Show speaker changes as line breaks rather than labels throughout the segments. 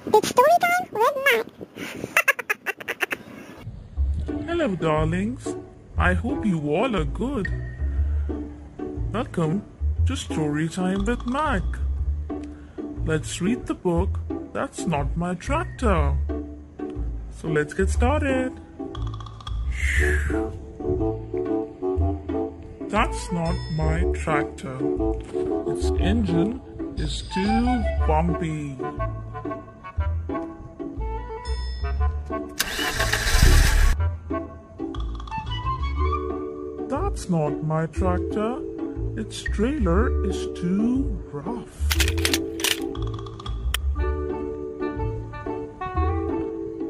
It's Storytime with Mac.
Hello, darlings. I hope you all are good. Welcome to Storytime with Mac. Let's read the book That's Not My Tractor. So let's get started. That's not my tractor. Its engine is too bumpy. That's not my tractor. Its trailer is too rough.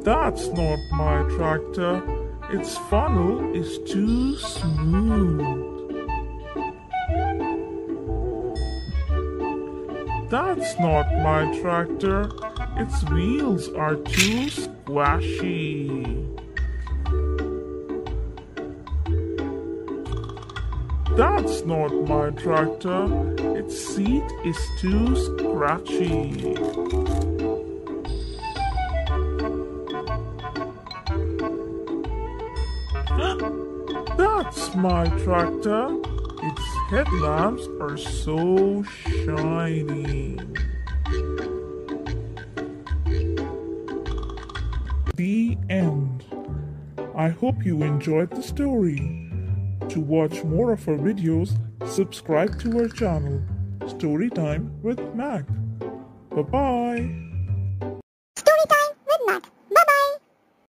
That's not my tractor. Its funnel is too smooth. That's not my tractor. Its wheels are too squashy. That's not my tractor. Its seat is too scratchy. That's my tractor. Its headlamps are so shiny. The end. I hope you enjoyed the story. To watch more of our videos, subscribe to our channel, Storytime with Mac. Bye-bye.